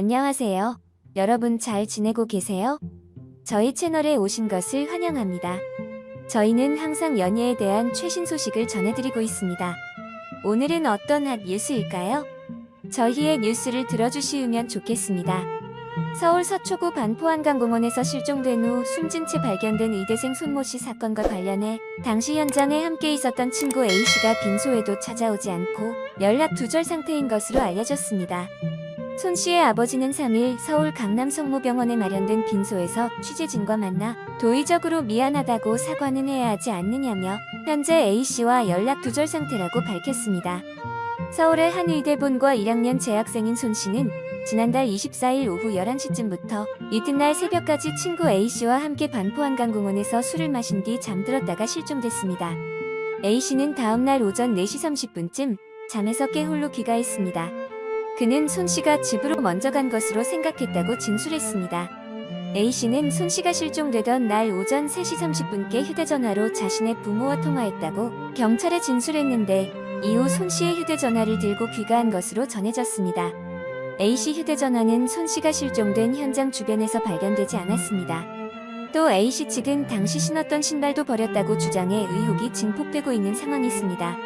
안녕하세요. 여러분 잘 지내고 계세요? 저희 채널에 오신 것을 환영합니다. 저희는 항상 연예에 대한 최신 소식을 전해드리고 있습니다. 오늘은 어떤 핫 뉴스일까요? 저희의 뉴스를 들어주시면 좋겠습니다. 서울 서초구 반포한강공원에서 실종된 후 숨진 채 발견된 의대생 손모 씨 사건과 관련해 당시 현장에 함께 있었던 친구 A씨가 빈소에도 찾아오지 않고 연락 두절 상태인 것으로 알려졌습니다. 손 씨의 아버지는 3일 서울 강남 성모병원에 마련된 빈소에서 취재진과 만나 도의적으로 미안하다고 사과는 해야 하지 않느냐며 현재 A씨와 연락 두절 상태라고 밝혔습니다. 서울의 한 의대본과 1학년 재학생인 손 씨는 지난달 24일 오후 11시쯤부터 이튿날 새벽까지 친구 A씨와 함께 반포한강공원에서 술을 마신 뒤 잠들었다가 실종됐습니다. A씨는 다음날 오전 4시 30분쯤 잠에서 깨 홀로 귀가했습니다. 그는 손 씨가 집으로 먼저 간 것으로 생각했다고 진술했습니다. A씨는 손 씨가 실종되던 날 오전 3시 30분께 휴대전화로 자신의 부모와 통화했다고 경찰에 진술했는데 이후 손 씨의 휴대전화를 들고 귀가한 것으로 전해졌습니다. A씨 휴대전화는 손 씨가 실종된 현장 주변에서 발견되지 않았습니다. 또 A씨 측은 당시 신었던 신발도 버렸다고 주장해 의혹이 증폭되고 있는 상황이었습니다.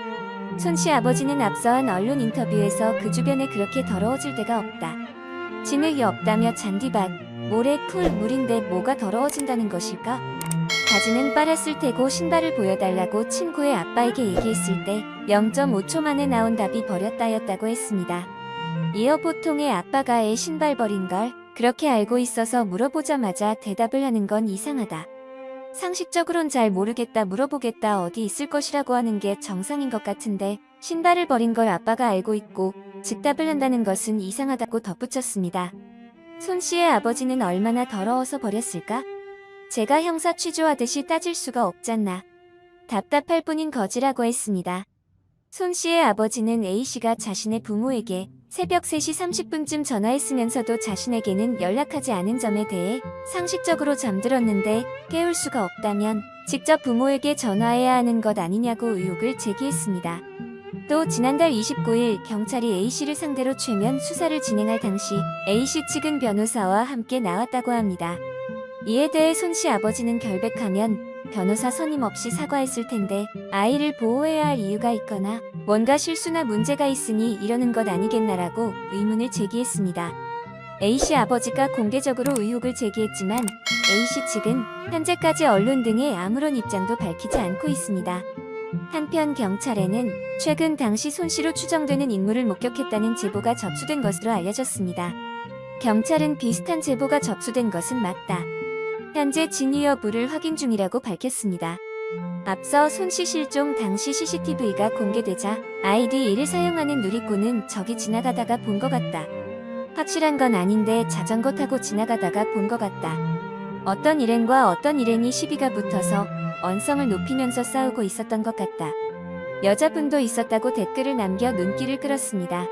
손 씨 아버지는 앞서 한 언론 인터뷰에서 그 주변에 그렇게 더러워질 데가 없다. 진흙이 없다며 잔디밭, 모래, 풀, 물인데 뭐가 더러워진다는 것일까? 바지는 빨았을 테고 신발을 보여달라고 친구의 아빠에게 얘기했을 때 0.5초 만에 나온 답이 버렸다였다고 했습니다. 이어 보통의 아빠가 애 신발 버린 걸 그렇게 알고 있어서 물어보자마자 대답을 하는 건 이상하다. 상식적으론 잘 모르겠다 물어보겠다 어디 있을 것이라고 하는 게 정상인 것 같은데 신발을 버린 걸 아빠가 알고 있고 즉답을 한다는 것은 이상하다고 덧붙였습니다. 손 씨의 아버지는 얼마나 더러워서 버렸을까? 제가 형사 취조하듯이 따질 수가 없잖나. 답답할 뿐인 거지라고 했습니다. 손 씨의 아버지는 A씨가 자신의 부모에게 새벽 3시 30분쯤 전화했으면서도 자신에게는 연락하지 않은 점에 대해 상식적으로 잠들었는데 깨울 수가 없다면 직접 부모에게 전화해야 하는 것 아니냐고 의혹을 제기했습니다. 또 지난달 29일 경찰이 A씨를 상대로 최면 수사를 진행할 당시 A씨 측은 변호사와 함께 나왔다고 합니다. 이에 대해 손 씨 아버지는 결백하면 변호사 선임 없이 사과했을 텐데 아이를 보호해야 할 이유가 있거나 뭔가 실수나 문제가 있으니 이러는 것 아니겠나라고 의문을 제기했습니다. A씨 아버지가 공개적으로 의혹을 제기했지만 A씨 측은 현재까지 언론 등에 아무런 입장도 밝히지 않고 있습니다. 한편 경찰에는 최근 당시 손 씨로 추정되는 인물을 목격했다는 제보가 접수된 것으로 알려졌습니다. 경찰은 비슷한 제보가 접수된 것은 맞다. 현재 진위 여부를 확인 중이라고 밝혔습니다. 앞서 손 씨 실종 당시 CCTV가 공개되자 아이디 1을 사용하는 누리꾼은 저기 지나가다가 본 것 같다. 확실한 건 아닌데 자전거 타고 지나가다가 본 것 같다. 어떤 일행과 어떤 일행이 시비가 붙어서 언성을 높이면서 싸우고 있었던 것 같다. 여자분도 있었다고 댓글을 남겨 눈길을 끌었습니다.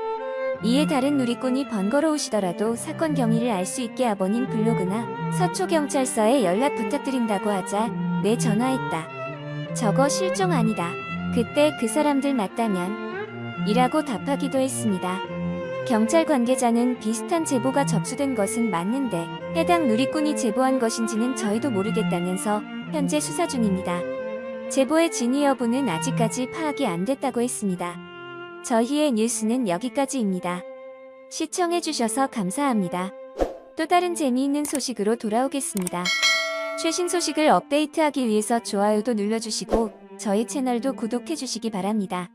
이에 다른 누리꾼이 번거로우시더라도 사건 경위를 알 수 있게 아버님 블로그나 서초경찰서에 연락 부탁드린다고 하자 네 전화했다. 저거 실종 아니다. 그때 그 사람들 맞다면? 이라고 답하기도 했습니다. 경찰 관계자는 비슷한 제보가 접수된 것은 맞는데 해당 누리꾼이 제보한 것인지는 저희도 모르겠다면서 현재 수사 중입니다. 제보의 진위 여부는 아직까지 파악이 안 됐다고 했습니다. 저희의 뉴스는 여기까지입니다. 시청해주셔서 감사합니다. 또 다른 재미있는 소식으로 돌아오겠습니다. 최신 소식을 업데이트하기 위해서 좋아요도 눌러주시고 저희 채널도 구독해주시기 바랍니다.